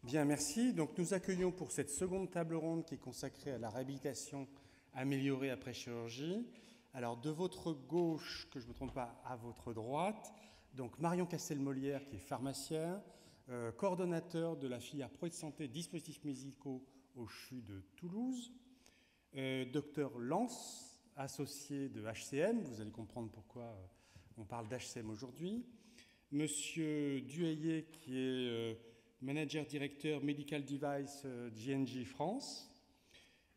Bien, merci. Donc, nous accueillons pour cette seconde table ronde qui est consacrée à la réhabilitation améliorée après chirurgie. Alors, de votre gauche, que je ne me trompe pas, à votre droite, donc Marion Castel-Molière qui est pharmacien, coordonnateur de la filière Pro de santé dispositifs médicaux au CHU de Toulouse, docteur Lance, associé de HCM, vous allez comprendre pourquoi on parle d'HCM aujourd'hui, monsieur Duhayer qui est manager directeur Medical Device J&J France.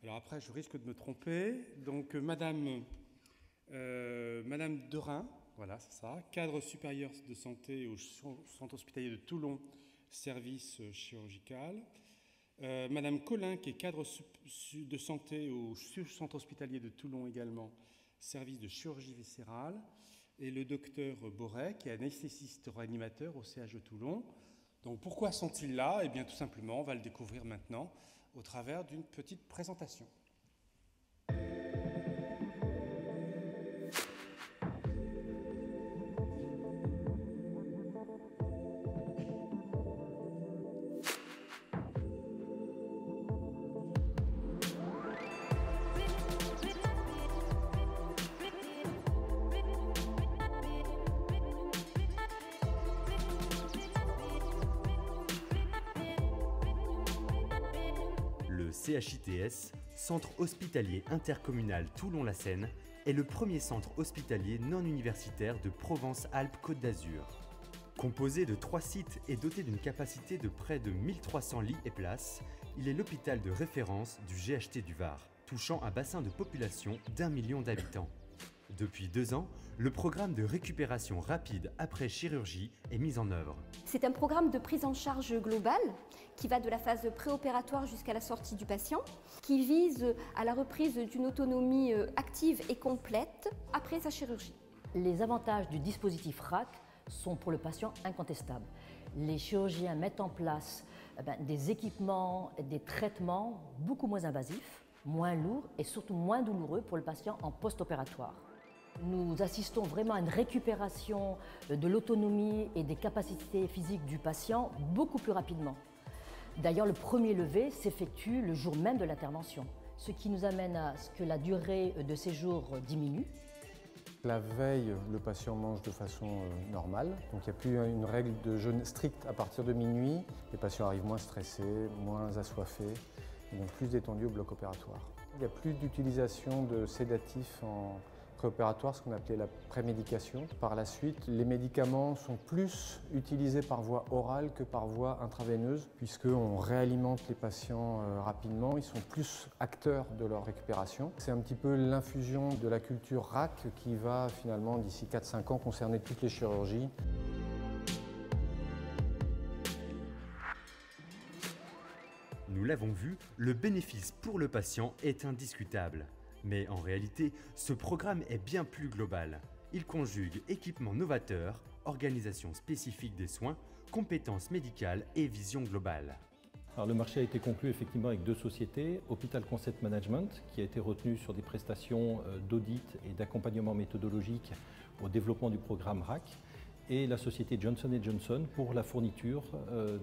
Alors après, je risque de me tromper. Donc, Madame Derain, voilà, c'est ça, cadre supérieur de santé au centre hospitalier de Toulon, service chirurgical. Madame Collin, qui est cadre de santé au centre hospitalier de Toulon également, service de chirurgie viscérale. Et le docteur Borret, qui est anesthésiste réanimateur au CH de Toulon. Donc pourquoi sont-ils là? Eh bien tout simplement, on va le découvrir maintenant au travers d'une petite présentation. Le CHITS, Centre hospitalier intercommunal Toulon-la-Seine, est le premier centre hospitalier non universitaire de Provence-Alpes-Côte d'Azur. Composé de 3 sites et doté d'une capacité de près de 1300 lits et places, il est l'hôpital de référence du GHT du Var, touchant un bassin de population d'1 million d'habitants. Depuis 2 ans, le programme de récupération rapide après chirurgie est mis en œuvre. C'est un programme de prise en charge globale qui va de la phase préopératoire jusqu'à la sortie du patient, qui vise à la reprise d'une autonomie active et complète après sa chirurgie. Les avantages du dispositif RAC sont pour le patient incontestables. Les chirurgiens mettent en place des équipements, des traitements beaucoup moins invasifs, moins lourds et surtout moins douloureux pour le patient en post-opératoire. Nous assistons vraiment à une récupération de l'autonomie et des capacités physiques du patient beaucoup plus rapidement. D'ailleurs, le premier levé s'effectue le jour même de l'intervention, ce qui nous amène à ce que la durée de séjour diminue. La veille, le patient mange de façon normale, donc il n'y a plus une règle de jeûne stricte à partir de minuit. Les patients arrivent moins stressés, moins assoiffés, et donc plus détendus au bloc opératoire. Il n'y a plus d'utilisation de sédatifs en préopératoire, ce qu'on appelait la prémédication. Par la suite, les médicaments sont plus utilisés par voie orale que par voie intraveineuse, puisqu'on réalimente les patients rapidement, ils sont plus acteurs de leur récupération. C'est un petit peu l'infusion de la culture RAC qui va finalement, d'ici 4-5 ans, concerner toutes les chirurgies. Nous l'avons vu, le bénéfice pour le patient est indiscutable. Mais en réalité, ce programme est bien plus global. Il conjugue équipements novateurs, organisation spécifique des soins, compétences médicales et vision globale. Alors, le marché a été conclu effectivement avec 2 sociétés, Hospital Concept Management, qui a été retenu sur des prestations d'audit et d'accompagnement méthodologique au développement du programme RAC, et la société Johnson & Johnson pour la fourniture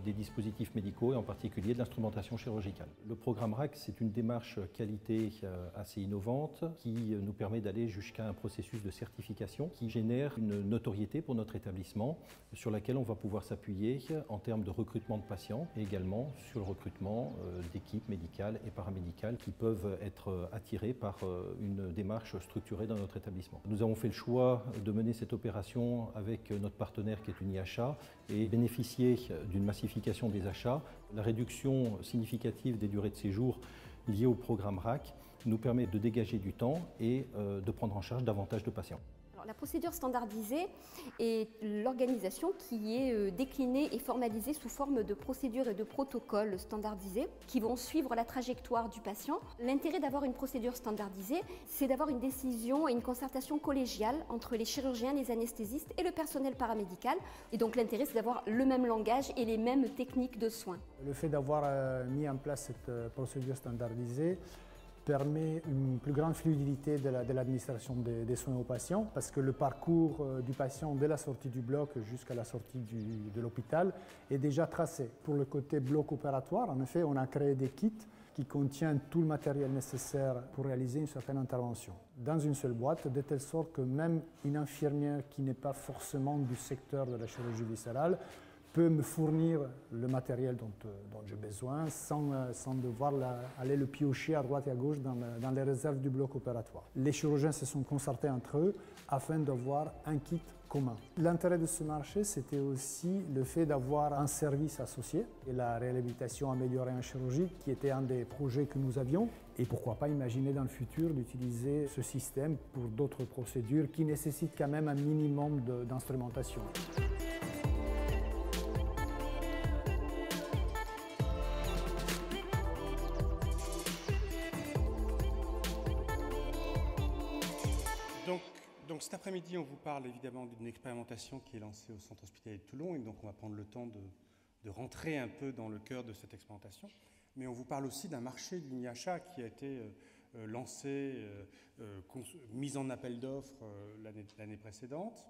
des dispositifs médicaux et en particulier de l'instrumentation chirurgicale. Le programme RAC, c'est une démarche qualité assez innovante qui nous permet d'aller jusqu'à un processus de certification qui génère une notoriété pour notre établissement sur laquelle on va pouvoir s'appuyer en termes de recrutement de patients et également sur le recrutement d'équipes médicales et paramédicales qui peuvent être attirées par une démarche structurée dans notre établissement. Nous avons fait le choix de mener cette opération avec notre partenaire qui est une IHA et bénéficier d'une massification des achats. La réduction significative des durées de séjour liées au programme RAC nous permet de dégager du temps et de prendre en charge davantage de patients. Alors, la procédure standardisée est l'organisation qui est déclinée et formalisée sous forme de procédures et de protocoles standardisés qui vont suivre la trajectoire du patient. L'intérêt d'avoir une procédure standardisée, c'est d'avoir une décision et une concertation collégiale entre les chirurgiens, les anesthésistes et le personnel paramédical. Et donc l'intérêt, c'est d'avoir le même langage et les mêmes techniques de soins. Le fait d'avoir mis en place cette procédure standardisée permet une plus grande fluidité de l'administration des soins aux patients parce que le parcours du patient dès la sortie du bloc jusqu'à la sortie de l'hôpital est déjà tracé. Pour le côté bloc opératoire, en effet, on a créé des kits qui contiennent tout le matériel nécessaire pour réaliser une certaine intervention dans une seule boîte, de telle sorte que même une infirmière qui n'est pas forcément du secteur de la chirurgie viscérale peut me fournir le matériel dont j'ai besoin sans devoir aller le piocher à droite et à gauche dans les réserves du bloc opératoire. Les chirurgiens se sont concertés entre eux afin d'avoir un kit commun. L'intérêt de ce marché, c'était aussi le fait d'avoir un service associé et la réhabilitation améliorée en chirurgie qui était un des projets que nous avions. Et pourquoi pas imaginer dans le futur d'utiliser ce système pour d'autres procédures qui nécessitent quand même un minimum d'instrumentation. Donc cet après-midi, on vous parle évidemment d'une expérimentation qui est lancée au Centre hospitalier de Toulon, et donc on va prendre le temps de rentrer un peu dans le cœur de cette expérimentation. Mais on vous parle aussi d'un marché de l'INIACHA qui a été lancé, mis en appel d'offres l'année précédente.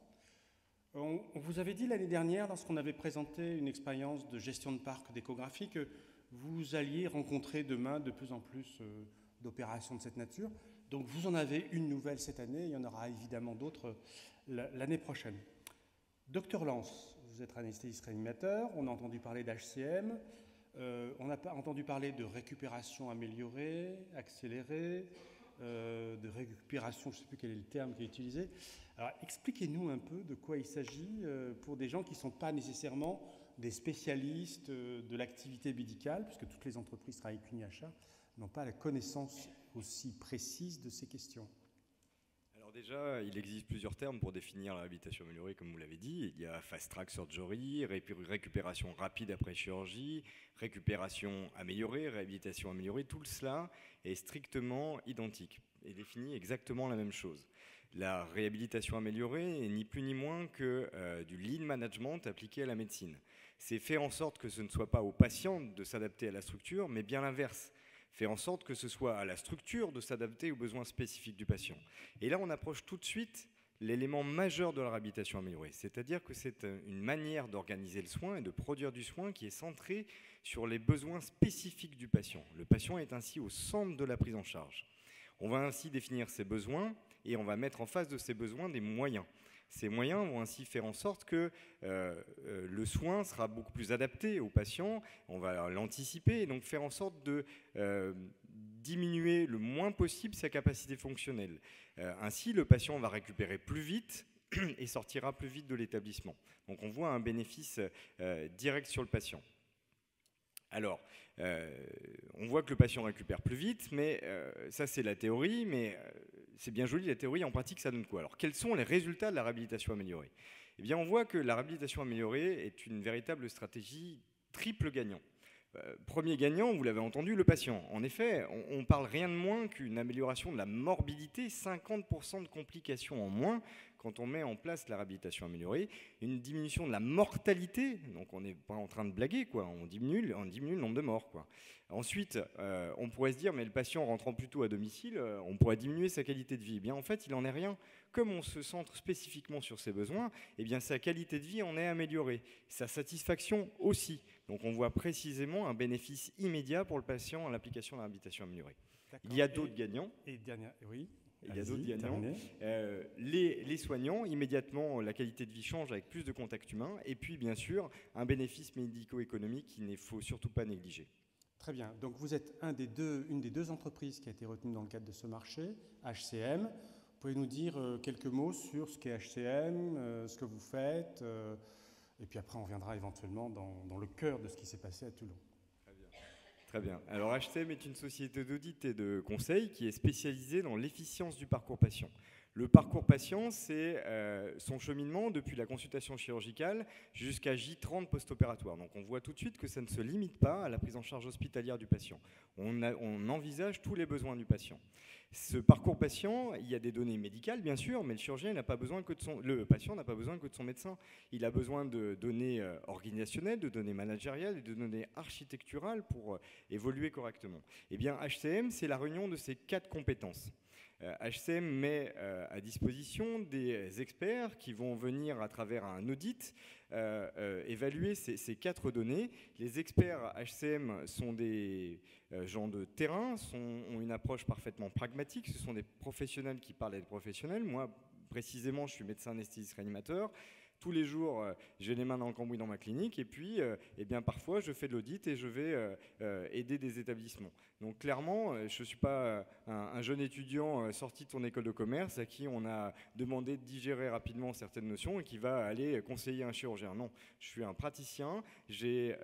On vous avait dit l'année dernière, lorsqu'on avait présenté une expérience de gestion de parc d'échographie, que vous alliez rencontrer demain de plus en plus d'opérations de cette nature. Donc vous en avez une nouvelle cette année, il y en aura évidemment d'autres l'année prochaine. Docteur Lance, vous êtes anesthésiste réanimateur, on a entendu parler d'HCM, on a entendu parler de récupération améliorée, accélérée, de récupération, je ne sais plus quel est le terme qui est utilisé. Alors expliquez-nous un peu de quoi il s'agit pour des gens qui ne sont pas nécessairement des spécialistes de l'activité médicale, puisque toutes les entreprises travaillent avec l'INIACHA, n'ont pas la connaissance aussi précise de ces questions. Alors déjà, il existe plusieurs termes pour définir la réhabilitation améliorée, comme vous l'avez dit. Il y a Fast Track Surgery, récupération rapide après chirurgie, récupération améliorée, réhabilitation améliorée. Tout cela est strictement identique et définit exactement la même chose. La réhabilitation améliorée n'est ni plus ni moins que du lean management appliqué à la médecine. C'est faire en sorte que ce ne soit pas au patient de s'adapter à la structure, mais bien l'inverse. Faire en sorte que ce soit à la structure de s'adapter aux besoins spécifiques du patient. Et là, on approche tout de suite l'élément majeur de la réhabilitation améliorée, c'est-à-dire que c'est une manière d'organiser le soin et de produire du soin qui est centrée sur les besoins spécifiques du patient. Le patient est ainsi au centre de la prise en charge. On va ainsi définir ses besoins et on va mettre en face de ces besoins des moyens. Ces moyens vont ainsi faire en sorte que le soin sera beaucoup plus adapté au patient, on va l'anticiper et donc faire en sorte de diminuer le moins possible sa capacité fonctionnelle. Ainsi, le patient va récupérer plus vite et sortira plus vite de l'établissement. Donc on voit un bénéfice direct sur le patient. Alors, on voit que le patient récupère plus vite, mais ça c'est la théorie, mais c'est bien joli la théorie, en pratique ça donne quoi? Alors quels sont les résultats de la réhabilitation améliorée? Eh bien on voit que la réhabilitation améliorée est une véritable stratégie triple gagnant. Premier gagnant, vous l'avez entendu, le patient. En effet, on parle rien de moins qu'une amélioration de la morbidité, 50% de complications en moins quand on met en place la réhabilitation améliorée, une diminution de la mortalité, donc on n'est pas en train de blaguer, quoi. On diminue le nombre de morts, quoi. Ensuite, on pourrait se dire, mais le patient rentrant plus tôt à domicile, on pourrait diminuer sa qualité de vie. Eh bien, en fait, il n'en est rien. Comme on se centre spécifiquement sur ses besoins, eh bien, sa qualité de vie en est améliorée. Sa satisfaction aussi. Donc, on voit précisément un bénéfice immédiat pour le patient à l'application de la réhabilitation améliorée. Il y a d'autres gagnants. Oui. Il y a d'autres gagnants. Les soignants, immédiatement, la qualité de vie change avec plus de contact humain. Et puis, bien sûr, un bénéfice médico-économique qu'il ne faut surtout pas négliger. Très bien. Donc, vous êtes une des deux entreprises qui a été retenue dans le cadre de ce marché, HCM. Pouvez nous dire quelques mots sur ce qu'est HCM, ce que vous faites, et puis après on reviendra éventuellement dans le cœur de ce qui s'est passé à Toulon. Très bien. Alors HCM est une société d'audit et de conseil qui est spécialisée dans l'efficience du parcours patient. Le parcours patient, c'est son cheminement depuis la consultation chirurgicale jusqu'à J30 post-opératoire. Donc on voit tout de suite que ça ne se limite pas à la prise en charge hospitalière du patient. On envisage tous les besoins du patient. Ce parcours patient, il y a des données médicales bien sûr, mais le chirurgien n'a pas besoin que le patient n'a pas besoin que de son médecin. Il a besoin de données organisationnelles, de données managériales et de données architecturales pour évoluer correctement. Eh bien, HCM, c'est la réunion de ces 4 compétences. HCM met à disposition des experts qui vont venir à travers un audit évaluer ces 4 données. Les experts HCM sont des gens de terrain, ont une approche parfaitement pragmatique. Ce sont des professionnels qui parlent à des professionnels. Moi, précisément, je suis médecin anesthésiste réanimateur. Tous les jours, j'ai les mains dans le cambouis dans ma clinique et puis eh bien, parfois je fais de l'audit et je vais aider des établissements. Donc clairement, je ne suis pas un jeune étudiant sorti de son école de commerce à qui on a demandé de digérer rapidement certaines notions et qui va aller conseiller un chirurgien. Non, je suis un praticien, j'ai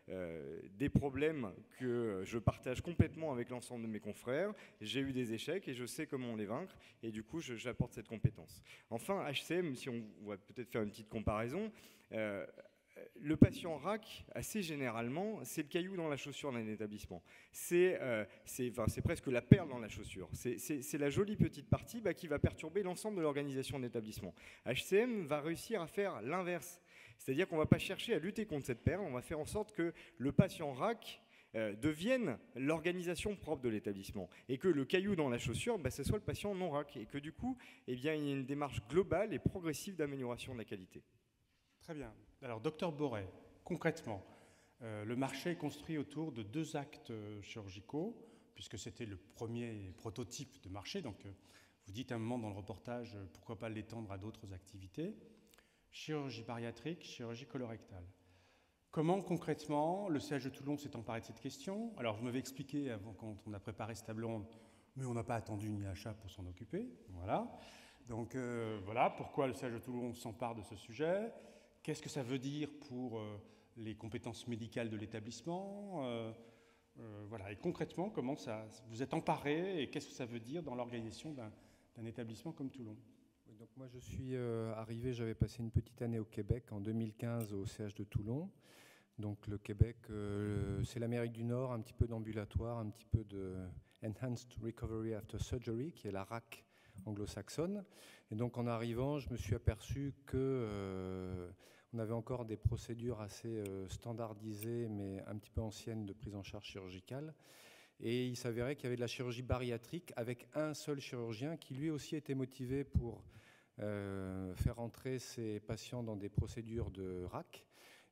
des problèmes que je partage complètement avec l'ensemble de mes confrères, j'ai eu des échecs et je sais comment les vaincre et du coup j'apporte cette compétence. Enfin, HCM, si on va peut-être faire une petite comparaison, le patient RAC, assez généralement, c'est le caillou dans la chaussure d'un établissement. C'est presque la perle dans la chaussure. C'est la jolie petite partie qui va perturber l'ensemble de l'organisation de l'établissement. HCM va réussir à faire l'inverse. C'est-à-dire qu'on ne va pas chercher à lutter contre cette perle, on va faire en sorte que le patient RAC devienne l'organisation propre de l'établissement et que le caillou dans la chaussure, ce soit le patient non RAC et que du coup, eh bien, il y ait une démarche globale et progressive d'amélioration de la qualité. Très bien. Alors, docteur Boré, concrètement, le marché est construit autour de 2 actes chirurgicaux, puisque c'était le premier prototype de marché. Donc, vous dites à un moment dans le reportage, pourquoi pas l'étendre à d'autres activités. Chirurgie bariatrique, chirurgie colorectale. Comment concrètement le CH de Toulon s'est emparé de cette question? Alors, vous m'avez expliqué avant, quand on a préparé cette table ronde, mais on n'a pas attendu une IHA pour s'en occuper. Voilà. Donc, voilà pourquoi le CH de Toulon s'empare de ce sujet. Qu'est-ce que ça veut dire pour les compétences médicales de l'établissement voilà. Et concrètement, comment vous êtes emparé et qu'est-ce que ça veut dire dans l'organisation d'un établissement comme Toulon? Oui, donc moi, je suis arrivé, j'avais passé une petite année au Québec en 2015 au CH de Toulon. Donc le Québec, c'est l'Amérique du Nord, un petit peu d'ambulatoire, un petit peu de Enhanced Recovery After Surgery, qui est la RAC anglo-saxonne. Et donc en arrivant, je me suis aperçu que on avait encore des procédures assez standardisées, mais un petit peu anciennes de prise en charge chirurgicale. Et il s'avérait qu'il y avait de la chirurgie bariatrique avec un seul chirurgien qui lui aussi était motivé pour faire entrer ses patients dans des procédures de RAC.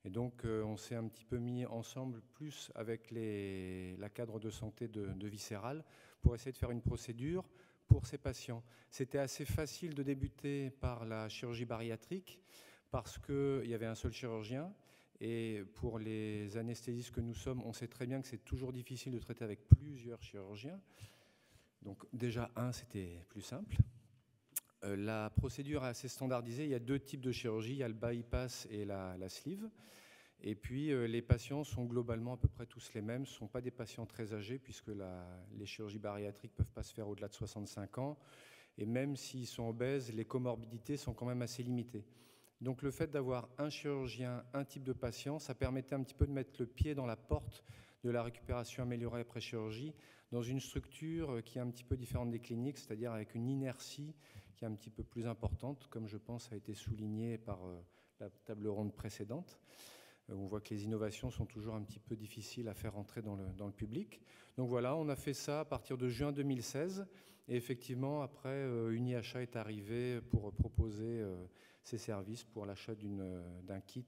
Et donc on s'est un petit peu mis ensemble plus avec la cadre de santé de Viscéral pour essayer de faire une procédure pour ces patients. C'était assez facile de débuter par la chirurgie bariatrique parce qu'il y avait un seul chirurgien. Et pour les anesthésistes que nous sommes, on sait très bien que c'est toujours difficile de traiter avec plusieurs chirurgiens. Donc déjà, c'était plus simple. La procédure est assez standardisée. Il y a 2 types de chirurgie. Il y a le bypass et la sleeve. Et puis, les patients sont globalement à peu près tous les mêmes. Ce ne sont pas des patients très âgés puisque les chirurgies bariatriques ne peuvent pas se faire au-delà de 65 ans. Et même s'ils sont obèses, les comorbidités sont quand même assez limitées. Donc le fait d'avoir un chirurgien, un type de patient, ça permettait un petit peu de mettre le pied dans la porte de la récupération améliorée après chirurgie dans une structure qui est un petit peu différente des cliniques, c'est-à-dire avec une inertie qui est un petit peu plus importante, comme je pense a été souligné par la table ronde précédente. On voit que les innovations sont toujours un petit peu difficiles à faire entrer dans le public. Donc voilà, on a fait ça à partir de juin 2016. Et effectivement, après, une IHA est arrivée pour proposer ces services pour l'achat d'un kit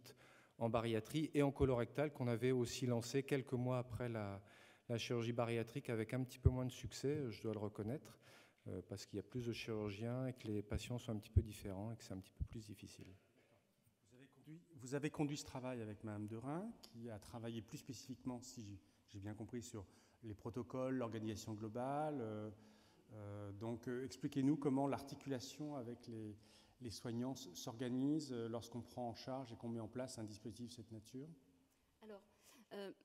en bariatrie et en colorectal qu'on avait aussi lancé quelques mois après la chirurgie bariatrique avec un petit peu moins de succès, je dois le reconnaître, parce qu'il y a plus de chirurgiens et que les patients sont un petit peu différents et que c'est un petit peu plus difficile. Vous avez conduit ce travail avec Mme Derain, qui a travaillé plus spécifiquement, si j'ai bien compris, sur les protocoles, l'organisation globale. Donc, expliquez-nous comment l'articulation avec les soignants s'organise lorsqu'on prend en charge et qu'on met en place un dispositif de cette nature. Alors,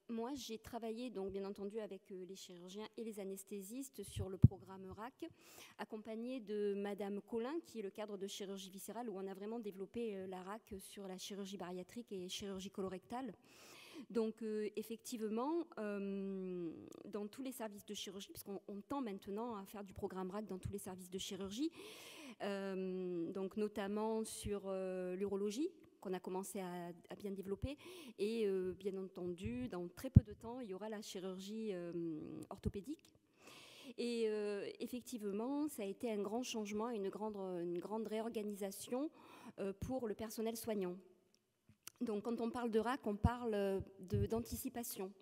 moi, j'ai travaillé, donc, bien entendu, avec les chirurgiens et les anesthésistes sur le programme RAC, accompagné de Madame Collin, qui est le cadre de chirurgie viscérale, où on a vraiment développé la RAC sur la chirurgie bariatrique et chirurgie colorectale. Donc effectivement, dans tous les services de chirurgie, puisqu'on tend maintenant à faire du programme RAC dans tous les services de chirurgie, donc notamment sur l'urologie, qu'on a commencé à bien développer, et bien entendu, dans très peu de temps, il y aura la chirurgie orthopédique. Et effectivement, ça a été un grand changement, une grande réorganisation pour le personnel soignant. Donc quand on parle de RAC, on parle d'anticipation.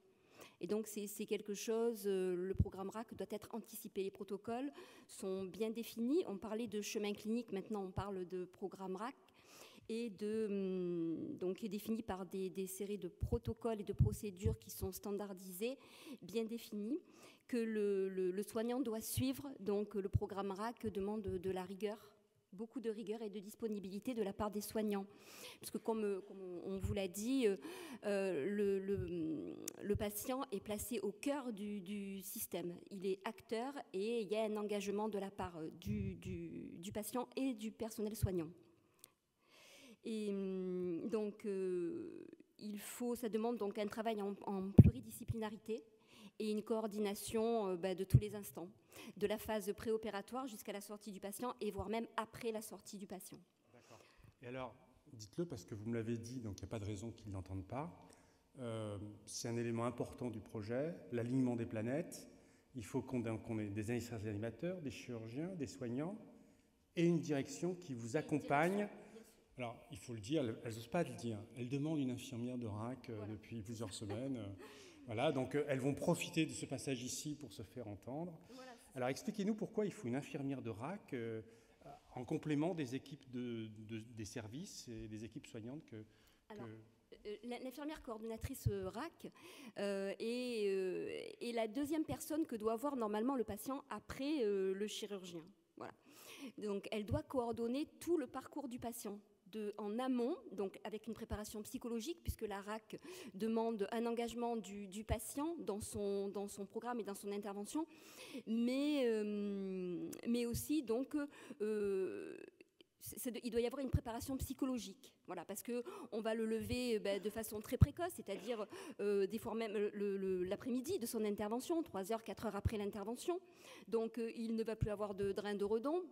Et donc c'est quelque chose, le programme RAC doit être anticipé. Les protocoles sont bien définis. On parlait de chemin clinique, maintenant on parle de programme RAC, et donc est défini par des séries de protocoles et de procédures qui sont standardisées, bien définies, que le soignant doit suivre. Donc le programme RAC demande de la rigueur, beaucoup de rigueur et de disponibilité de la part des soignants. Parce que comme on vous l'a dit, le patient est placé au cœur du système. Il est acteur et il y a un engagement de la part du patient et du personnel soignant. Et donc, ça demande donc un travail en pluridisciplinarité et une coordination de tous les instants, de la phase préopératoire jusqu'à la sortie du patient et voire même après la sortie du patient. D'accord. Et alors, dites-le parce que vous me l'avez dit, donc il n'y a pas de raison qu'ils ne l'entendent pas. C'est un élément important du projet, l'alignement des planètes. Il faut qu'on ait des animateurs, des chirurgiens, des soignants et une direction qui vous accompagne. Alors, il faut le dire, elles n'osent pas le dire. Elles demandent une infirmière de RAC depuis plusieurs semaines. Voilà, donc elles vont profiter de ce passage ici pour se faire entendre. Voilà, alors, expliquez-nous pourquoi il faut une infirmière de RAC en complément des équipes des services et des équipes soignantes L'infirmière coordonnatrice RAC est la deuxième personne que doit voir normalement le patient après le chirurgien. Voilà. Donc, elle doit coordonner tout le parcours du patient. En amont, donc avec une préparation psychologique, puisque la RAC demande un engagement du patient dans son programme et dans son intervention, mais aussi donc il doit y avoir une préparation psychologique, voilà, parce qu'on va le lever de façon très précoce, c'est-à-dire des fois même l'après-midi de son intervention, 3 heures, 4 heures après l'intervention. Donc il ne va plus avoir de drain de redon,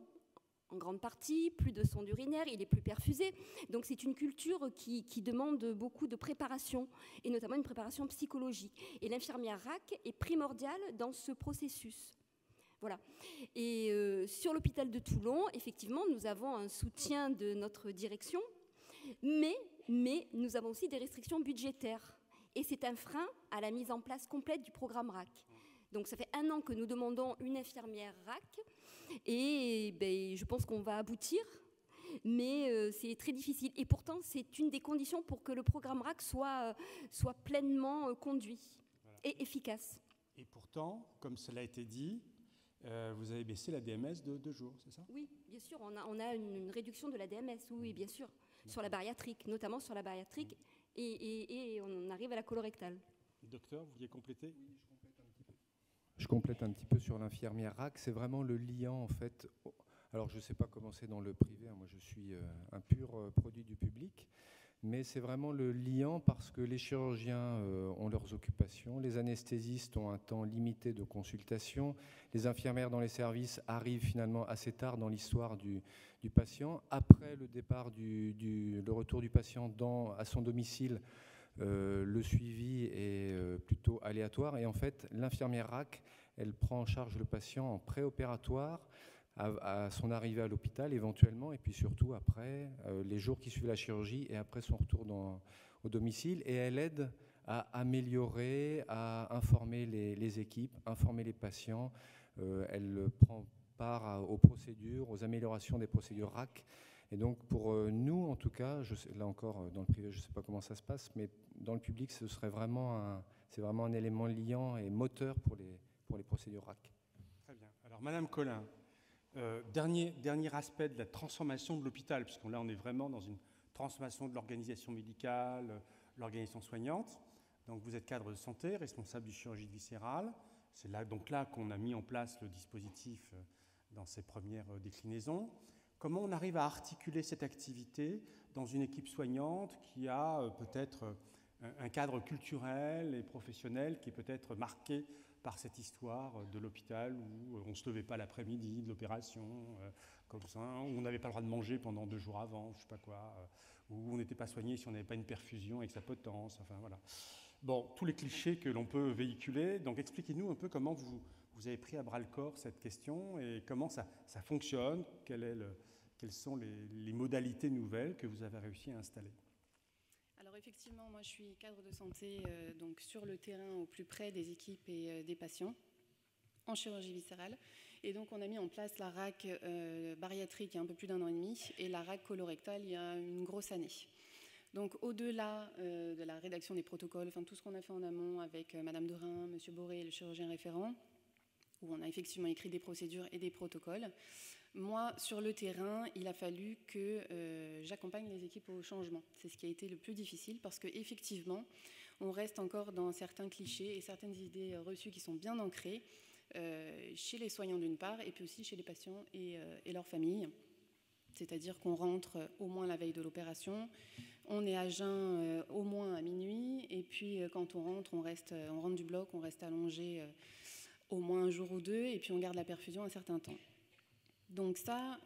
en grande partie, plus de sonde urinaire, il est plus perfusé. Donc c'est une culture qui demande beaucoup de préparation, et notamment une préparation psychologique. Et l'infirmière RAC est primordiale dans ce processus. Voilà. Et sur l'hôpital de Toulon, effectivement, nous avons un soutien de notre direction, mais nous avons aussi des restrictions budgétaires. Et c'est un frein à la mise en place complète du programme RAC. Donc ça fait 1 an que nous demandons une infirmière RAC, et je pense qu'on va aboutir, mais c'est très difficile. Et pourtant, c'est une des conditions pour que le programme RAC soit pleinement conduit et efficace. Et pourtant, comme cela a été dit, vous avez baissé la DMS de 2 jours, c'est ça? Oui, bien sûr, on a une réduction de la DMS, oui, bien sûr, sur la bariatrique, notamment sur la bariatrique, et on arrive à la colorectale. Docteur, vous vouliez compléter? Oui, je complète un petit peu sur l'infirmière RAC. C'est vraiment le liant, en fait. Alors, je ne sais pas comment c'est dans le privé. Moi, je suis un pur produit du public. Mais c'est vraiment le liant parce que les chirurgiens ont leurs occupations. Les anesthésistes ont un temps limité de consultation. Les infirmières dans les services arrivent finalement assez tard dans l'histoire du patient. Après le départ, le retour du patient à son domicile, le suivi est plutôt aléatoire. Et en fait, l'infirmière RAC, elle prend en charge le patient en préopératoire, à son arrivée à l'hôpital éventuellement, et puis surtout après, les jours qui suivent la chirurgie et après son retour au domicile. Et elle aide à améliorer, à informer les équipes, informer les patients. Elle prend part aux procédures, aux améliorations des procédures RAC. Et donc pour nous, en tout cas, là encore, dans le privé, je ne sais pas comment ça se passe, mais dans le public, c'est vraiment un élément liant et moteur pour les procédures RAC. Très bien. Alors, Madame Collin, dernier aspect de la transformation de l'hôpital, puisqu'on là, on est vraiment dans une transformation de l'organisation médicale, l'organisation soignante. Donc, vous êtes cadre de santé, responsable du chirurgie viscérale. C'est donc là qu'on a mis en place le dispositif dans ses premières déclinaisons. Comment on arrive à articuler cette activité dans une équipe soignante qui a peut-être un cadre culturel et professionnel qui est peut-être marqué par cette histoire de l'hôpital où on ne se levait pas l'après-midi de l'opération, comme ça, où on n'avait pas le droit de manger pendant 2 jours avant, je ne sais pas quoi, où on n'était pas soigné si on n'avait pas une perfusion avec sa potence, enfin voilà. Bon, tous les clichés que l'on peut véhiculer. Donc expliquez-nous un peu comment vous avez pris à bras-le-corps cette question et comment ça fonctionne, quelles sont les modalités nouvelles que vous avez réussi à installer. Alors effectivement, moi je suis cadre de santé donc sur le terrain au plus près des équipes et des patients en chirurgie viscérale. Et donc on a mis en place la RAC bariatrique il y a un peu plus d'1 an et demi et la RAC colorectale il y a une grosse année. Donc au-delà de la rédaction des protocoles, enfin tout ce qu'on a fait en amont avec Madame Derain, Monsieur Boré, le chirurgien référent, où on a effectivement écrit des procédures et des protocoles, moi, sur le terrain, il a fallu que j'accompagne les équipes au changement. C'est ce qui a été le plus difficile parce qu'effectivement, on reste encore dans certains clichés et certaines idées reçues qui sont bien ancrées chez les soignants d'une part et puis aussi chez les patients et leurs familles. C'est-à-dire qu'on rentre au moins la veille de l'opération, on est à jeun au moins à minuit et puis quand on rentre, on rentre du bloc, on reste allongé au moins 1 jour ou 2 et puis on garde la perfusion un certain temps. Donc ça,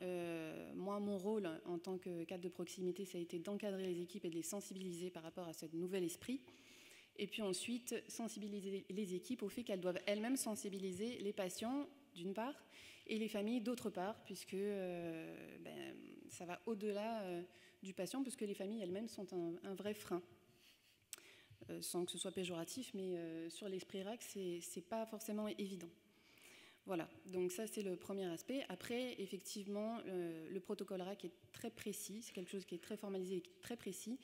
moi, mon rôle en tant que cadre de proximité, ça a été d'encadrer les équipes et de les sensibiliser par rapport à ce nouvel esprit. Et puis ensuite, sensibiliser les équipes au fait qu'elles doivent elles-mêmes sensibiliser les patients, d'une part, et les familles, d'autre part, puisque ça va au-delà du patient, puisque les familles elles-mêmes sont un vrai frein. Sans que ce soit péjoratif, mais sur l'esprit RAC, c'est pas forcément évident. Voilà, donc ça c'est le premier aspect. Après, effectivement, le protocole RAC est très précis, c'est quelque chose qui est très formalisé et très précis,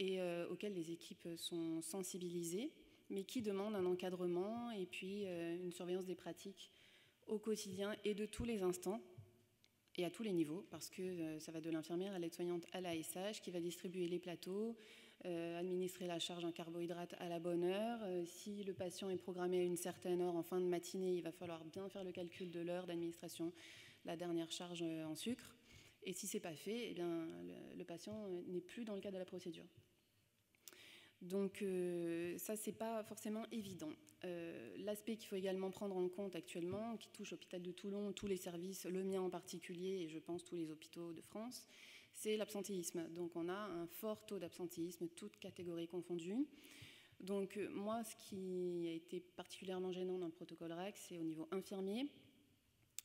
et auquel les équipes sont sensibilisées, mais qui demande un encadrement et puis une surveillance des pratiques au quotidien et de tous les instants, et à tous les niveaux, parce que ça va de l'infirmière à l'aide-soignante à l'ASH, qui va distribuer les plateaux, administrer la charge en carbohydrates à la bonne heure. Si le patient est programmé à une certaine heure en fin de matinée, il va falloir bien faire le calcul de l'heure d'administration, la dernière charge en sucre. Et si ce n'est pas fait, eh bien, le patient n'est plus dans le cadre de la procédure. Donc ça, ce n'est pas forcément évident. L'aspect qu'il faut également prendre en compte actuellement, qui touche l'hôpital de Toulon, tous les services, le mien en particulier, et je pense tous les hôpitaux de France, c'est l'absentéisme. Donc on a un fort taux d'absentéisme, toutes catégories confondues. Donc moi, ce qui a été particulièrement gênant dans le protocole RAC, c'est au niveau infirmier,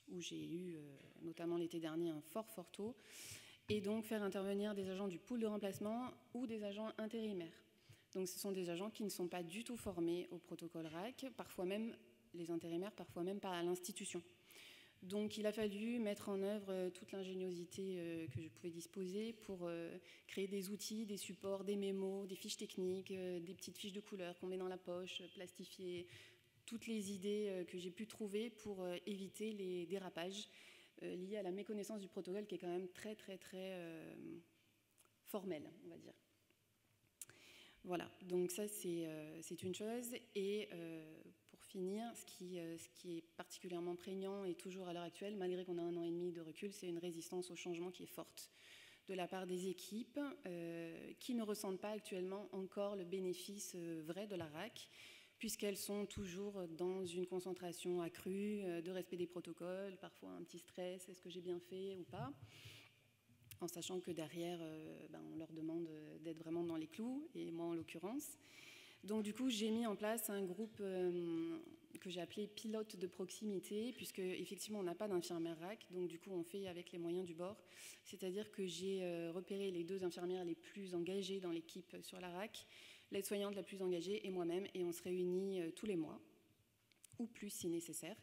où j'ai eu, notamment l'été dernier, un fort taux, et donc faire intervenir des agents du pool de remplacement ou des agents intérimaires. Donc ce sont des agents qui ne sont pas du tout formés au protocole RAC, parfois même les intérimaires, parfois même pas à l'institution. Donc il a fallu mettre en œuvre toute l'ingéniosité que je pouvais disposer pour créer des outils, des supports, des mémos, des fiches techniques, des petites fiches de couleurs qu'on met dans la poche, plastifier, toutes les idées que j'ai pu trouver pour éviter les dérapages liés à la méconnaissance du protocole qui est quand même très formel, on va dire. Voilà, donc ça c'est une chose. Et pour finir, ce qui est particulièrement prégnant et toujours à l'heure actuelle, malgré qu'on a 1 an et demi de recul, c'est une résistance au changement qui est forte de la part des équipes qui ne ressentent pas actuellement encore le bénéfice vrai de la RAC, puisqu'elles sont toujours dans une concentration accrue, de respect des protocoles, parfois un petit stress, est-ce que j'ai bien fait ou pas, en sachant que derrière, on leur demande d'être vraiment dans les clous, et moi en l'occurrence. Donc du coup, j'ai mis en place un groupe que j'ai appelé pilote de proximité, puisque effectivement, on n'a pas d'infirmière RAC, donc du coup, on fait avec les moyens du bord. C'est-à-dire que j'ai repéré les 2 infirmières les plus engagées dans l'équipe sur la RAC, l'aide-soignante la plus engagée et moi-même, et on se réunit tous les mois, ou plus si nécessaire,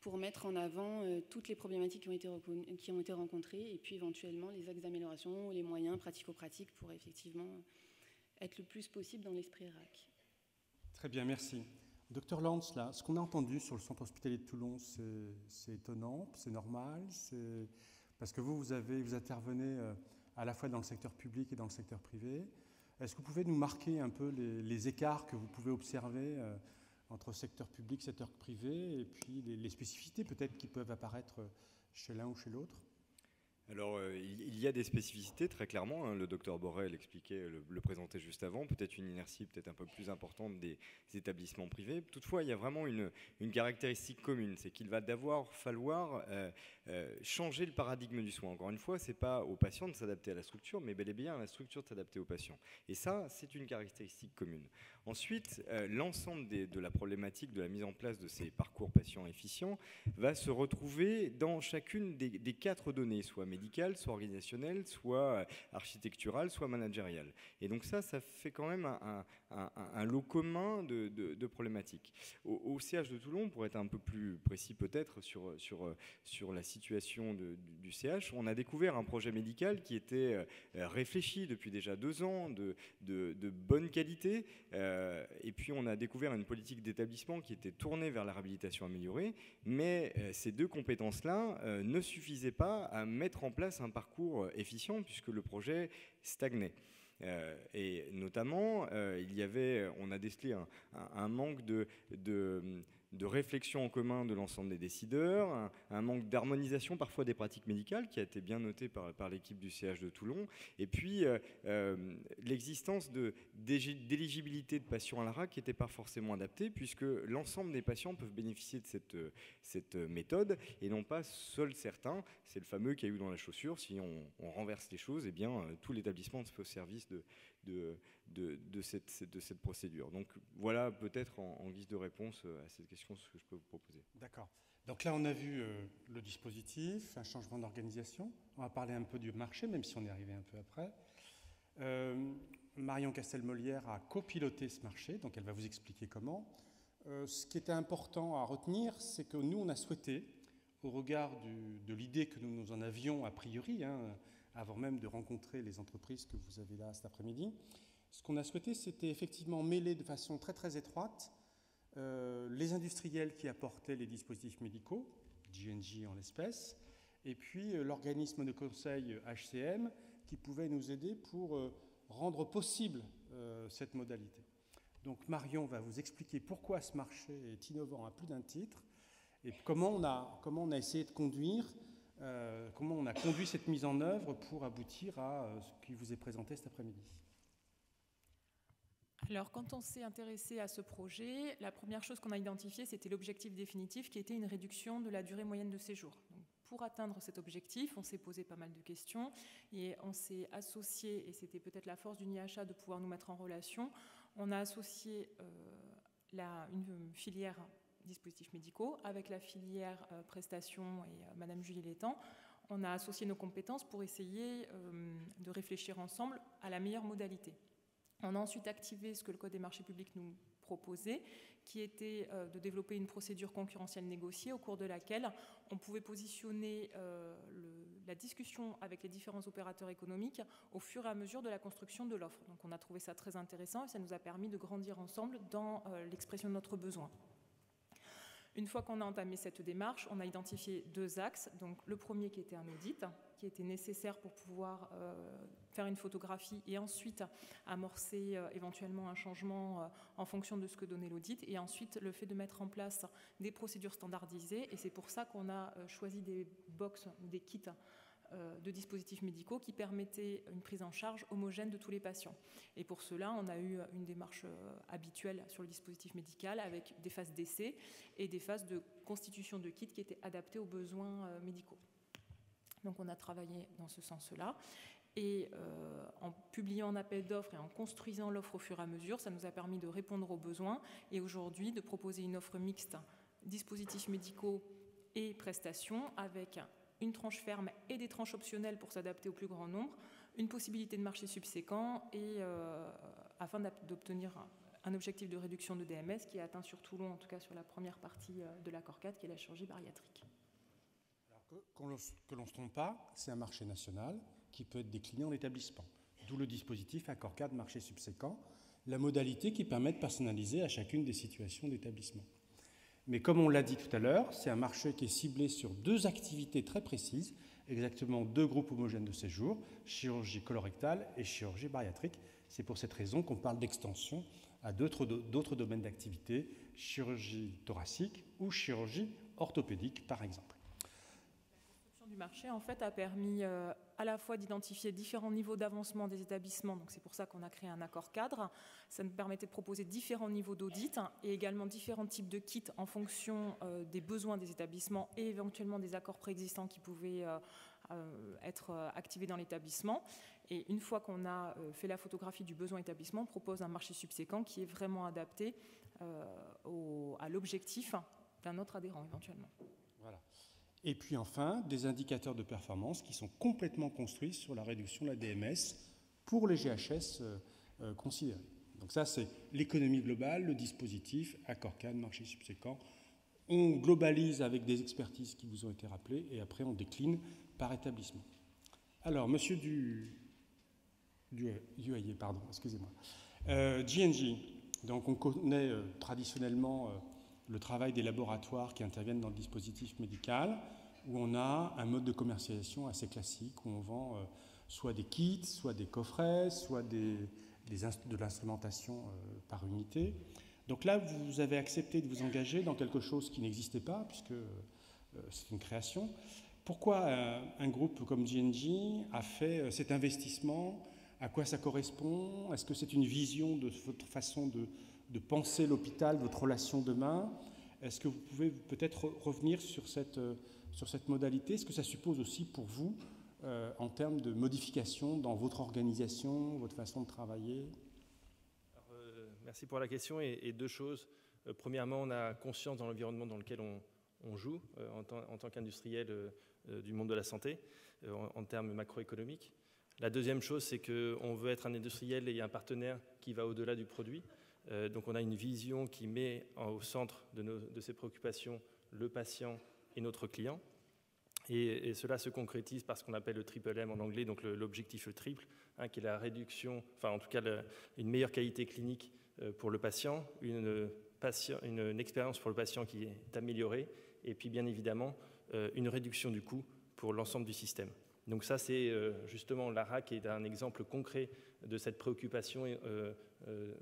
pour mettre en avant toutes les problématiques qui ont été rencontrées et puis éventuellement les axes d'amélioration ou les moyens pratico-pratiques pour effectivement être le plus possible dans l'esprit RAC. Très bien, merci. Docteur Lantz, là, ce qu'on a entendu sur le centre hospitalier de Toulon, c'est étonnant, c'est normal, parce que vous intervenez à la fois dans le secteur public et dans le secteur privé. Est-ce que vous pouvez nous marquer un peu les écarts que vous pouvez observer entre secteur public, secteur privé, et puis les spécificités peut-être qui peuvent apparaître chez l'un ou chez l'autre? Alors, il y a des spécificités, très clairement. Le docteur Borel l'expliquait, le présentait juste avant. Peut-être une inertie peut-être un peu plus importante des établissements privés. Toutefois, il y a vraiment une caractéristique commune. C'est qu'il va d'abord falloir changer le paradigme du soin. Encore une fois, ce n'est pas au patient de s'adapter à la structure, mais bel et bien à la structure de s'adapter au patient. Et ça, c'est une caractéristique commune. Ensuite, l'ensemble de la problématique de la mise en place de ces parcours patients efficients va se retrouver dans chacune des 4 données, soit médicale, soit organisationnelle, soit architecturale, soit managériale. Et donc ça fait quand même un lot commun de problématiques. Au CH de Toulon, pour être un peu plus précis peut-être sur la situation du CH, on a découvert un projet médical qui était réfléchi depuis déjà 2 ans, de bonne qualité, et puis on a découvert une politique d'établissement qui était tournée vers la réhabilitation améliorée, mais ces 2 compétences-là ne suffisaient pas à mettre en place un parcours efficient puisque le projet stagnait. Et notamment, on a décelé un manque de réflexion en commun de l'ensemble des décideurs, un manque d'harmonisation parfois des pratiques médicales qui a été bien noté par l'équipe du CH de Toulon, et puis l'existence d'éligibilité de patients à la RAC qui n'était pas forcément adaptée puisque l'ensemble des patients peuvent bénéficier de cette méthode et non pas seuls certains. C'est le fameux caillou dans la chaussure. Si on renverse les choses, eh bien, tout l'établissement se fait au service de cette procédure. Donc voilà peut-être en guise de réponse à cette question ce que je peux vous proposer. D'accord. Donc là on a vu le dispositif, un changement d'organisation. On va parler un peu du marché, même si on est arrivé un peu après. Marion Castel-Molière a copiloté ce marché, donc elle va vous expliquer comment. Ce qui était important à retenir, c'est que nous on a souhaité, au regard de l'idée que nous en avions a priori, avant même de rencontrer les entreprises que vous avez là cet après-midi, ce qu'on a souhaité, c'était effectivement mêler de façon très très étroite les industriels qui apportaient les dispositifs médicaux, J&J en l'espèce, et puis l'organisme de conseil HCM qui pouvait nous aider pour rendre possible cette modalité. Donc Marion va vous expliquer pourquoi ce marché est innovant à plus d'un titre et comment on a essayé de conduire, comment on a conduit cette mise en œuvre pour aboutir à ce qui vous est présenté cet après-midi. Alors, quand on s'est intéressé à ce projet, la première chose qu'on a identifiée, c'était l'objectif définitif qui était une réduction de la durée moyenne de séjour. Donc, pour atteindre cet objectif, on s'est posé pas mal de questions et on s'est associé, et c'était peut-être la force du NIHA de pouvoir nous mettre en relation, on a associé une filière dispositifs médicaux avec la filière prestations et Madame Julie Létang. On a associé nos compétences pour essayer de réfléchir ensemble à la meilleure modalité. On a ensuite activé ce que le Code des marchés publics nous proposait, qui était de développer une procédure concurrentielle négociée au cours de laquelle on pouvait positionner la discussion avec les différents opérateurs économiques au fur et à mesure de la construction de l'offre. Donc on a trouvé ça très intéressant et ça nous a permis de grandir ensemble dans l'expression de notre besoin. Une fois qu'on a entamé cette démarche, on a identifié 2 axes. Donc, le premier qui était un audit, qui était nécessaire pour pouvoir faire une photographie et ensuite amorcer éventuellement un changement en fonction de ce que donnait l'audit. Et ensuite, le fait de mettre en place des procédures standardisées. Et c'est pour ça qu'on a choisi des box ou des kits de dispositifs médicaux qui permettaient une prise en charge homogène de tous les patients. Et pour cela, on a eu une démarche habituelle sur le dispositif médical avec des phases d'essai et des phases de constitution de kits qui étaient adaptés aux besoins médicaux. Donc on a travaillé dans ce sens-là. Et en publiant un appel d'offres et en construisant l'offre au fur et à mesure, ça nous a permis de répondre aux besoins et aujourd'hui de proposer une offre mixte dispositifs médicaux et prestations avec une tranche ferme et des tranches optionnelles pour s'adapter au plus grand nombre, une possibilité de marché subséquent et afin d'obtenir un objectif de réduction de DMS qui est atteint sur Toulon, en tout cas sur la première partie de l'accord 4 qui est la chirurgie bariatrique. Alors que l'on ne se trompe pas, c'est un marché national qui peut être décliné en établissement. D'où le dispositif accord 4 marché subséquent, la modalité qui permet de personnaliser à chacune des situations d'établissement. Mais comme on l'a dit tout à l'heure, c'est un marché qui est ciblé sur 2 activités très précises, exactement 2 groupes homogènes de séjour, chirurgie colorectale et chirurgie bariatrique. C'est pour cette raison qu'on parle d'extension à d'autres domaines d'activité, chirurgie thoracique ou chirurgie orthopédique par exemple. La construction du marché en fait a permis à la fois d'identifier différents niveaux d'avancement des établissements, donc c'est pour ça qu'on a créé un accord cadre. Ça nous permettait de proposer différents niveaux d'audit et également différents types de kits en fonction des besoins des établissements et éventuellement des accords préexistants qui pouvaient être activés dans l'établissement. Et une fois qu'on a fait la photographie du besoin établissement, on propose un marché subséquent qui est vraiment adapté à l'objectif d'un autre adhérent éventuellement. Voilà. Et puis enfin, des indicateurs de performance qui sont complètement construits sur la réduction de la DMS pour les GHS considérés. Donc ça, c'est l'économie globale, le dispositif, accord cadre, marché subséquent. On globalise avec des expertises qui vous ont été rappelées et après on décline par établissement. Alors, monsieur Duhayer, pardon, excusez-moi. GNG, donc on connaît traditionnellement le travail des laboratoires qui interviennent dans le dispositif médical, où on a un mode de commercialisation assez classique, où on vend soit des kits, soit des coffrets, soit de l'instrumentation par unité. Donc là, vous avez accepté de vous engager dans quelque chose qui n'existait pas, puisque c'est une création. Pourquoi un groupe comme GNG a fait cet investissement? À quoi ça correspond? Est-ce que c'est une vision de votre façon de penser l'hôpital, votre relation demain? Est-ce que vous pouvez peut-être revenir sur cette modalité? Est-ce que ça suppose aussi pour vous, en termes de modification dans votre organisation, votre façon de travailler? Alors, merci pour la question et deux choses. Premièrement, on a conscience dans l'environnement dans lequel on joue en tant qu'industriel du monde de la santé, en termes macroéconomiques. La deuxième chose, c'est qu'on veut être un industriel et un partenaire qui va au-delà du produit. Donc on a une vision qui met au centre de ses préoccupations le patient et notre client. Et cela se concrétise par ce qu'on appelle le triple M en anglais, donc l'objectif triple, qui est la réduction, enfin en tout cas une meilleure qualité clinique pour le patient, une expérience pour le patient qui est améliorée, et puis bien évidemment une réduction du coût pour l'ensemble du système. Donc ça, c'est justement la RAC est un exemple concret de cette préoccupation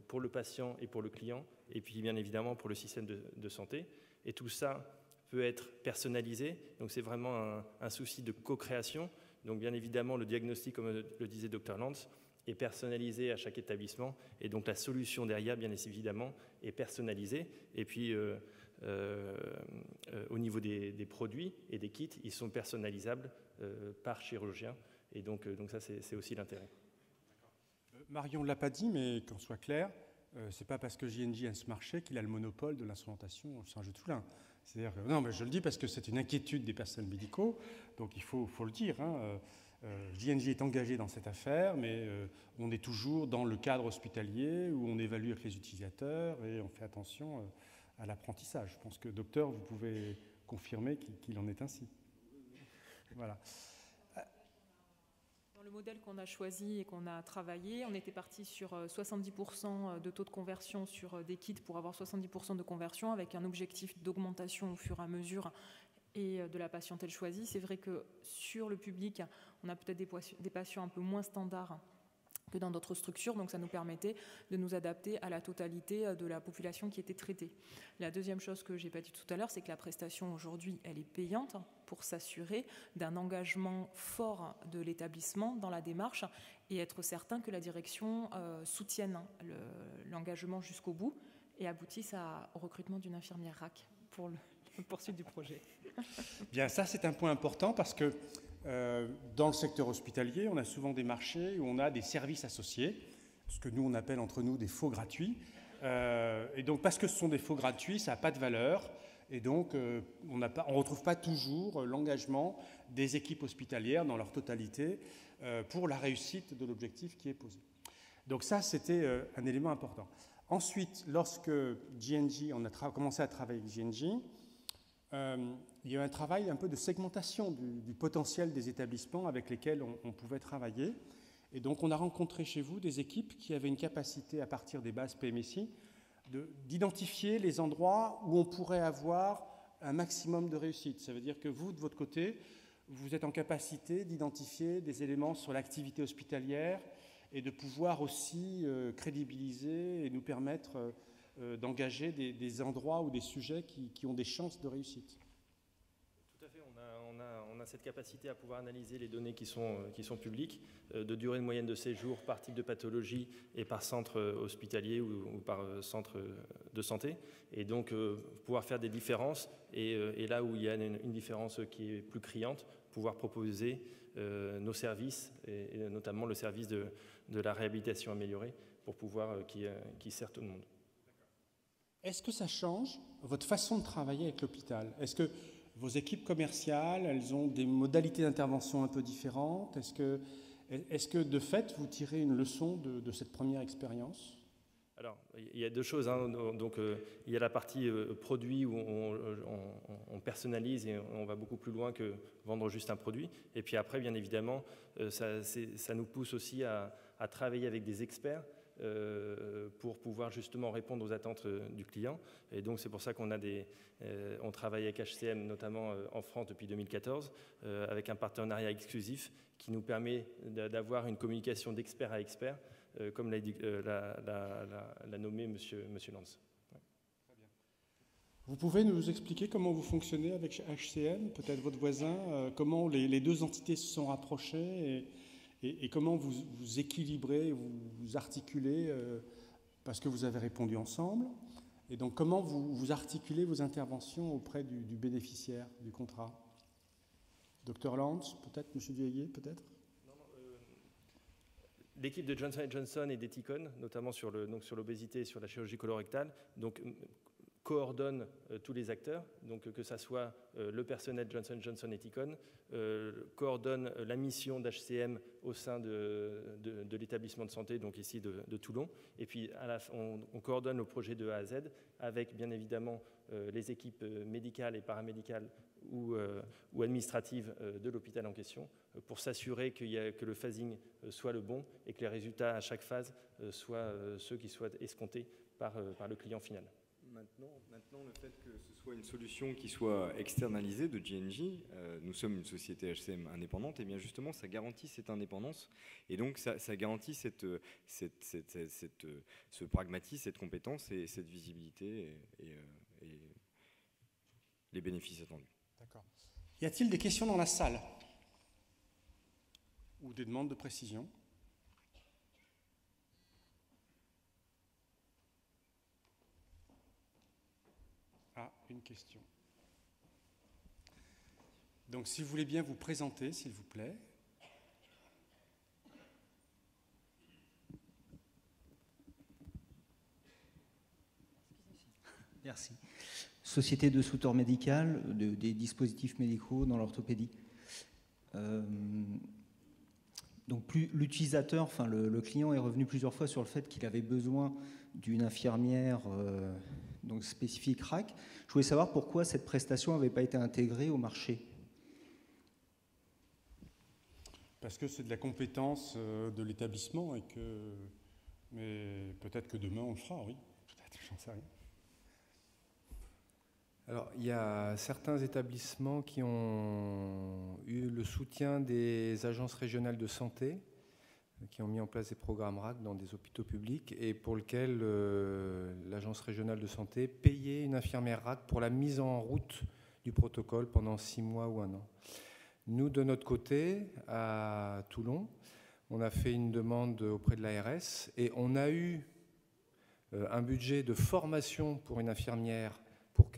pour le patient et pour le client, et puis bien évidemment pour le système de santé. Et tout ça peut être personnalisé, donc c'est vraiment un souci de co-création. Donc bien évidemment, le diagnostic, comme le disait Dr Lantz, est personnalisé à chaque établissement, et donc la solution derrière, bien évidemment, est personnalisée. Et puis, au niveau des produits et des kits, ils sont personnalisables par chirurgien, et donc ça, c'est aussi l'intérêt. Marion ne l'a pas dit, mais qu'on soit clair, c'est pas parce que JNJ a ce marché qu'il a le monopole de l'instrumentation Saint-Just-Foulin. C'est-à-dire que, non, mais je le dis parce que c'est une inquiétude des personnels médicaux, donc il faut le dire. JNJ est engagé dans cette affaire, mais on est toujours dans le cadre hospitalier où on évalue avec les utilisateurs et on fait attention à l'apprentissage. Je pense que, docteur, vous pouvez confirmer qu'il en est ainsi. Voilà. Dans le modèle qu'on a choisi et qu'on a travaillé, on était parti sur 70% de taux de conversion sur des kits pour avoir 70% de conversion, avec un objectif d'augmentation au fur et à mesure et de la patientèle choisie. C'est vrai que sur le public, on a peut-être des patients un peu moins standards que dans d'autres structures, donc ça nous permettait de nous adapter à la totalité de la population qui était traitée. La deuxième chose que je n'ai pas dit tout à l'heure, c'est que la prestation aujourd'hui, elle est payante pour s'assurer d'un engagement fort de l'établissement dans la démarche et être certain que la direction soutienne l'engagement jusqu'au bout et aboutisse au recrutement d'une infirmière RAC pour la poursuite du projet. Bien, ça c'est un point important parce que dans le secteur hospitalier, on a souvent des marchés où on a des services associés, ce que nous on appelle entre nous des faux gratuits. Et donc parce que ce sont des faux gratuits, ça n'a pas de valeur. Et donc on ne retrouve pas toujours l'engagement des équipes hospitalières dans leur totalité pour la réussite de l'objectif qui est posé. Donc ça, c'était un élément important. Ensuite, lorsque GNG, on a commencé à travailler avec GNG, il y a eu un travail un peu de segmentation du potentiel des établissements avec lesquels on pouvait travailler. Et donc, on a rencontré chez vous des équipes qui avaient une capacité, à partir des bases PMSI, d'identifier les endroits où on pourrait avoir un maximum de réussite. Ça veut dire que vous, de votre côté, vous êtes en capacité d'identifier des éléments sur l'activité hospitalière et de pouvoir aussi crédibiliser et nous permettre d'engager des endroits ou des sujets qui ont des chances de réussite. Tout à fait, on a a cette capacité à pouvoir analyser les données qui sont publiques, de durée de moyenne de séjour par type de pathologie et par centre hospitalier ou par centre de santé. Et donc, pouvoir faire des différences et là où il y a une différence qui est plus criante, pouvoir proposer nos services et notamment le service de la réhabilitation améliorée pour pouvoir qui sert tout le monde. Est-ce que ça change votre façon de travailler avec l'hôpital? Est-ce que vos équipes commerciales, elles ont des modalités d'intervention un peu différentes? Est-ce que de fait, vous tirez une leçon de cette première expérience? Alors, il y a deux choses. Donc, il y a la partie produit où on personnalise et on va beaucoup plus loin que vendre juste un produit. Et puis après, bien évidemment, ça nous pousse aussi à travailler avec des experts pour pouvoir justement répondre aux attentes du client. Et donc, c'est pour ça qu'on on travaille avec HCM, notamment en France depuis 2014, avec un partenariat exclusif qui nous permet d'avoir une communication d'expert à expert, comme l'a nommé Monsieur Lance. Ouais. Très bien. Vous pouvez nous expliquer comment vous fonctionnez avec HCM, peut-être votre voisin, comment les deux entités se sont rapprochées et comment vous équilibrez, vous articulez, parce que vous avez répondu ensemble, et donc comment vous articulez vos interventions auprès du bénéficiaire du contrat? Dr Lance, peut-être, M. Duhayer, peut-être? L'équipe de Johnson & Johnson et d'Ethicon, notamment sur l'obésité et sur la chirurgie colorectale, donc, coordonne tous les acteurs, donc que ça soit le personnel Johnson & Johnson et Ethicon, coordonne la mission d'HCM au sein de l'établissement de santé, donc ici de Toulon, et puis on coordonne le projet de A à Z avec bien évidemment les équipes médicales et paramédicales ou administratives de l'hôpital en question, pour s'assurer que le phasing soit le bon et que les résultats à chaque phase soient ceux qui soient escomptés par le client final. Maintenant, le fait que ce soit une solution qui soit externalisée de J&J, nous sommes une société HCM indépendante, et bien justement, ça garantit cette indépendance, et donc ça garantit ce pragmatisme, cette compétence et cette visibilité et les bénéfices attendus. D'accord. Y a-t-il des questions dans la salle ou des demandes de précision? Ah, une question. Donc, si vous voulez bien vous présenter, s'il vous plaît. Merci. Société de soutien médical, des dispositifs médicaux dans l'orthopédie. Donc, l'utilisateur, enfin le client est revenu plusieurs fois sur le fait qu'il avait besoin d'une infirmière donc spécifique RAC. Je voulais savoir pourquoi cette prestation n'avait pas été intégrée au marché. Parce que c'est de la compétence de l'établissement mais peut-être que demain on le fera, oui. Peut-être, j'en sais rien. Alors, il y a certains établissements qui ont eu le soutien des agences régionales de santé, qui ont mis en place des programmes RAC dans des hôpitaux publics et pour lesquels l'agence régionale de santé payait une infirmière RAC pour la mise en route du protocole pendant 6 mois ou 1 an. Nous, de notre côté, à Toulon, on a fait une demande auprès de l'ARS et on a eu un budget de formation pour une infirmière pour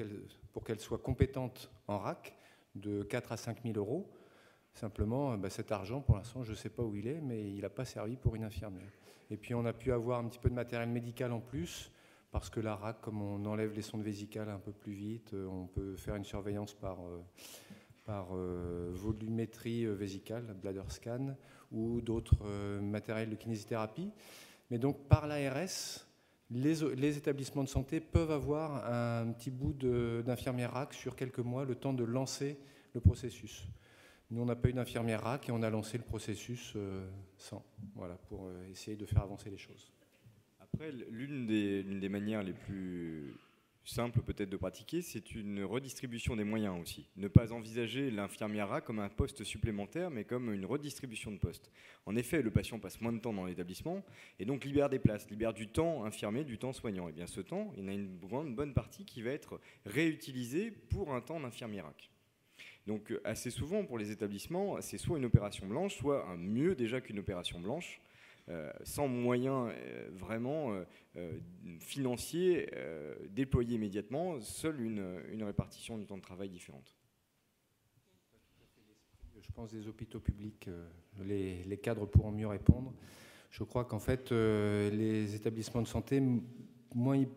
qu'elle soit compétente en RAC de 4 à 5 000 euros. Simplement, cet argent, pour l'instant, je ne sais pas où il est, mais il n'a pas servi pour une infirmière. Et puis, on a pu avoir un petit peu de matériel médical en plus, parce que la RAC, comme on enlève les sondes vésicales un peu plus vite, on peut faire une surveillance par volumétrie vésicale, bladder scan, ou d'autres matériels de kinésithérapie. Mais donc, par l'ARS, les établissements de santé peuvent avoir un petit bout d'infirmière RAC sur quelques mois, le temps de lancer le processus. Nous, on n'a pas eu d'infirmière RAC et on a lancé le processus sans, voilà, pour essayer de faire avancer les choses. Après, l'une des manières les plus simples peut-être de pratiquer, c'est une redistribution des moyens aussi. Ne pas envisager l'infirmière RAC comme un poste supplémentaire, mais comme une redistribution de postes. En effet, le patient passe moins de temps dans l'établissement et donc libère des places, libère du temps infirmier, du temps soignant. Et bien ce temps, il y en a une bonne partie qui va être réutilisée pour un temps d'infirmière RAC. Donc assez souvent pour les établissements, c'est soit une opération blanche, soit un mieux déjà qu'une opération blanche, sans moyens vraiment financiers déployés immédiatement, seule une répartition du temps de travail différente. Je pense des hôpitaux publics, les cadres pourront mieux répondre. Je crois qu'en fait, les établissements de santé, moins ils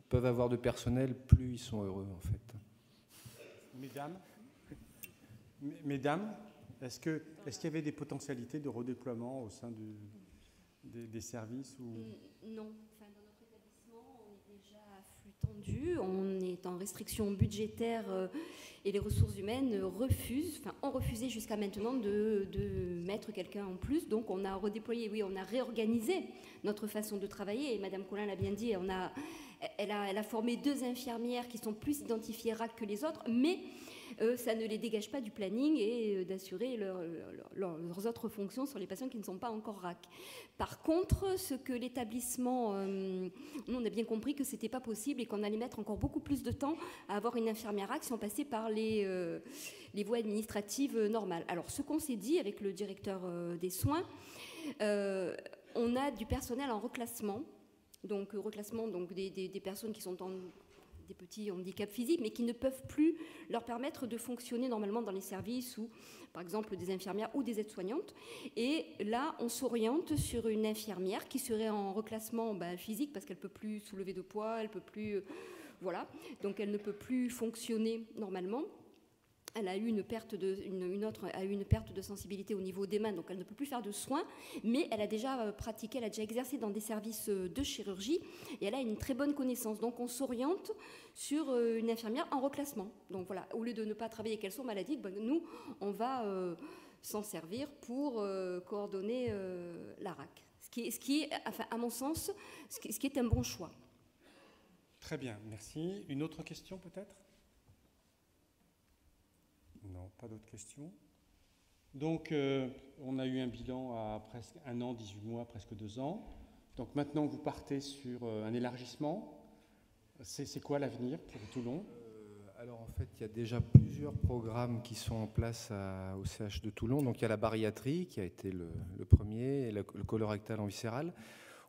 peuvent avoir de personnel, plus ils sont heureux en fait. Mesdames, est-ce qu'il y avait des potentialités de redéploiement au sein des services ou... Non. Enfin, dans notre établissement, on est déjà à flux tendu, on est en restriction budgétaire et les ressources humaines ont refusé jusqu'à maintenant de mettre quelqu'un en plus. Donc on a redéployé, oui, on a réorganisé notre façon de travailler. Et Madame Collin l'a bien dit, elle a formé 2 infirmières qui sont plus identifiées RAC que les autres, mais ça ne les dégage pas du planning et d'assurer leurs autres fonctions sur les patients qui ne sont pas encore RAC. Par contre, ce que l'établissement, nous on a bien compris que c'était pas possible et qu'on allait mettre encore beaucoup plus de temps à avoir une infirmière RAC si on passait par les voies administratives normales. Alors ce qu'on s'est dit avec le directeur des soins, on a du personnel en reclassement. Donc reclassement des personnes qui sont en des petits handicaps physiques, mais qui ne peuvent plus leur permettre de fonctionner normalement dans les services ou, par exemple, des infirmières ou des aides-soignantes. Et là, on s'oriente sur une infirmière qui serait en reclassement physique parce qu'elle ne peut plus soulever de poids, elle peut plus, voilà, donc elle ne peut plus fonctionner normalement. Elle a eu une perte de sensibilité au niveau des mains, donc elle ne peut plus faire de soins, mais elle a déjà pratiqué, elle a déjà exercé dans des services de chirurgie et elle a une très bonne connaissance. Donc on s'oriente sur une infirmière en reclassement. Donc voilà, au lieu de ne pas travailler qu'elle soit maladie, nous, on va s'en servir pour coordonner la RAC. Ce qui est, enfin, à mon sens, ce qui est un bon choix. Très bien, merci. Une autre question peut-être ? Non, pas d'autres questions. Donc, on a eu un bilan à presque 1 an, 18 mois, presque 2 ans. Donc maintenant, vous partez sur un élargissement. C'est quoi l'avenir pour Toulon ? Alors en fait, il y a déjà plusieurs programmes qui sont en place au CH de Toulon. Donc il y a la bariatrie qui a été le premier, et le colorectal en viscéral.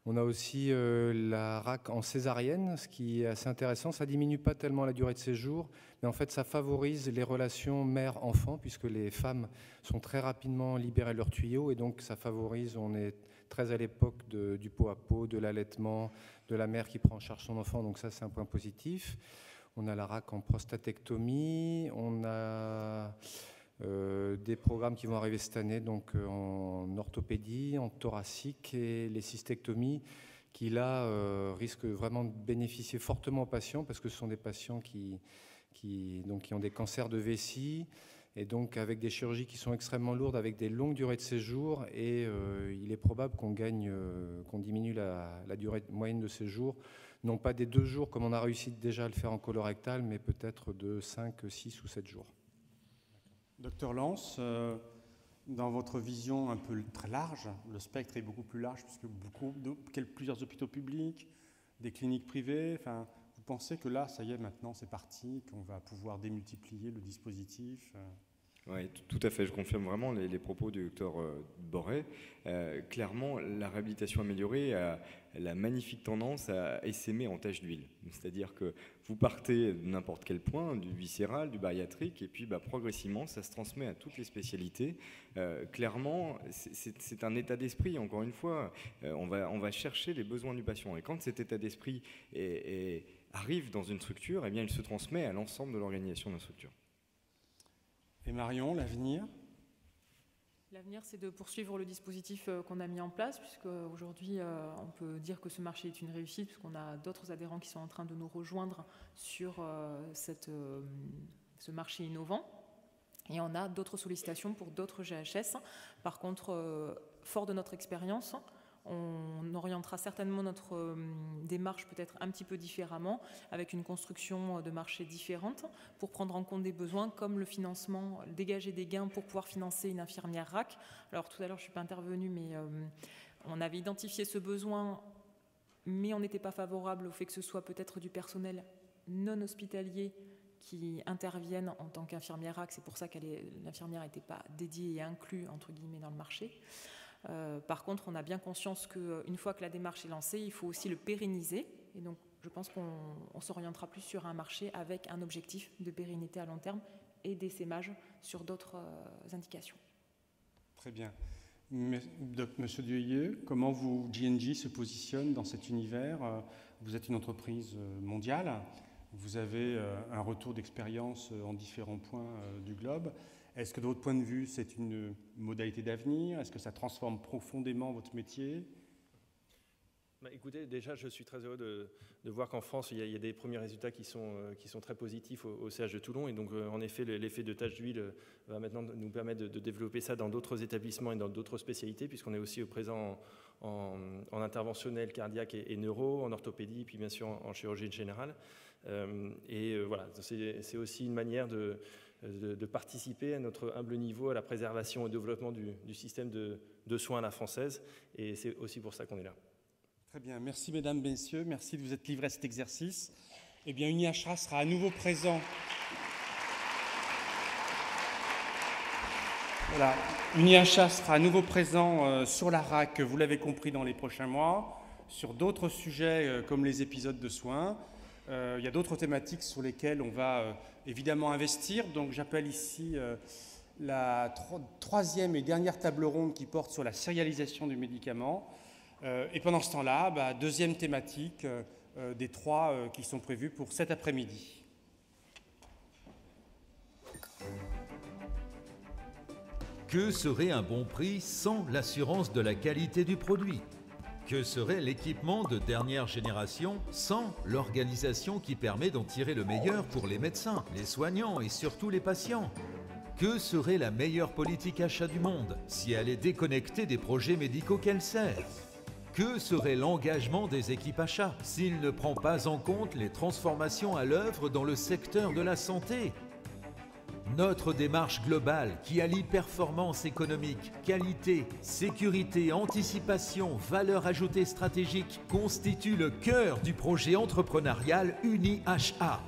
On a aussi la RAC en césarienne, ce qui est assez intéressant. Ça ne diminue pas tellement la durée de séjour, mais en fait, ça favorise les relations mère-enfant, puisque les femmes sont très rapidement libérées de leurs tuyaux, et donc ça favorise, on est très à l'époque du pot à pot, de l'allaitement, de la mère qui prend en charge son enfant, donc ça, c'est un point positif. On a la RAC en prostatectomie, on a des programmes qui vont arriver cette année, donc en orthopédie, en thoracique et les cystectomies qui là risquent vraiment de bénéficier fortement aux patients parce que ce sont des patients qui ont des cancers de vessie et donc avec des chirurgies qui sont extrêmement lourdes, avec des longues durées de séjour et il est probable qu'on diminue la durée moyenne de séjour, non pas des 2 jours comme on a réussi déjà à le faire en colorectal, mais peut-être de 5, 6 ou 7 jours. Docteur Lance, dans votre vision un peu très large, le spectre est beaucoup plus large puisque plusieurs hôpitaux publics, des cliniques privées, enfin, vous pensez que là, ça y est, maintenant c'est parti, qu'on va pouvoir démultiplier le dispositif Oui, tout à fait. Je confirme vraiment les propos du docteur Boré. Clairement, la réhabilitation améliorée a la magnifique tendance à essaimer en tache d'huile. C'est-à-dire que vous partez de n'importe quel point, du viscéral, du bariatrique, et puis progressivement, ça se transmet à toutes les spécialités. Clairement, c'est un état d'esprit, encore une fois. On va chercher les besoins du patient. Et quand cet état d'esprit arrive dans une structure, eh bien, il se transmet à l'ensemble de l'organisation de la structure. Et Marion, l'avenir ? L'avenir, c'est de poursuivre le dispositif qu'on a mis en place, puisque aujourd'hui, on peut dire que ce marché est une réussite, puisqu'on a d'autres adhérents qui sont en train de nous rejoindre sur ce marché innovant. Et on a d'autres sollicitations pour d'autres GHS. Par contre, fort de notre expérience, on orientera certainement notre démarche peut-être un petit peu différemment, avec une construction de marché différente pour prendre en compte des besoins comme le financement, dégager des gains pour pouvoir financer une infirmière RAC. Alors tout à l'heure, je ne suis pas intervenue, mais on avait identifié ce besoin, mais on n'était pas favorable au fait que ce soit peut-être du personnel non hospitalier qui interviennent en tant qu'infirmière RAC. C'est pour ça que l'infirmière n'était pas dédiée et inclue, entre guillemets, dans le marché. Par contre, on a bien conscience qu'une fois que la démarche est lancée, il faut aussi le pérenniser. Et donc, je pense qu'on s'orientera plus sur un marché avec un objectif de pérennité à long terme et d'essaimage sur d'autres indications. Très bien. Monsieur Duhailleux, comment J&J se positionne dans cet univers? Vous êtes une entreprise mondiale, vous avez un retour d'expérience en différents points du globe. Est-ce que de votre point de vue, c'est une modalité d'avenir? Est-ce que ça transforme profondément votre métier? Écoutez, déjà, je suis très heureux de voir qu'en France, il y a des premiers résultats qui sont très positifs au CH de Toulon. Et donc, en effet, l'effet de tache d'huile va maintenant nous permettre de développer ça dans d'autres établissements et dans d'autres spécialités, puisqu'on est aussi présent en interventionnel cardiaque et neuro, en orthopédie, puis bien sûr en chirurgie générale. Voilà, c'est aussi une manière de participer à notre humble niveau à la préservation et au développement du système de soins à la française. Et c'est aussi pour ça qu'on est là. Très bien, merci mesdames, messieurs, merci de vous être livrés à cet exercice. Eh bien, UniHA sera à nouveau présent. Voilà, UniHA sera à nouveau présent sur la RAC, vous l'avez compris, dans les prochains mois, sur d'autres sujets comme les épisodes de soins. Il y a d'autres thématiques sur lesquelles on va évidemment investir. Donc, j'appelle ici la troisième et dernière table ronde qui porte sur la sérialisation du médicament. Et pendant ce temps-là, deuxième thématique des trois qui sont prévues pour cet après-midi. Que serait un bon prix sans l'assurance de la qualité du produit? Que serait l'équipement de dernière génération sans l'organisation qui permet d'en tirer le meilleur pour les médecins, les soignants et surtout les patients? Que serait la meilleure politique achat du monde si elle est déconnectée des projets médicaux qu'elle sert? Que serait l'engagement des équipes achats s'il ne prend pas en compte les transformations à l'œuvre dans le secteur de la santé? Notre démarche globale qui allie performance économique, qualité, sécurité, anticipation, valeur ajoutée stratégique constitue le cœur du projet entrepreneurial UniHA.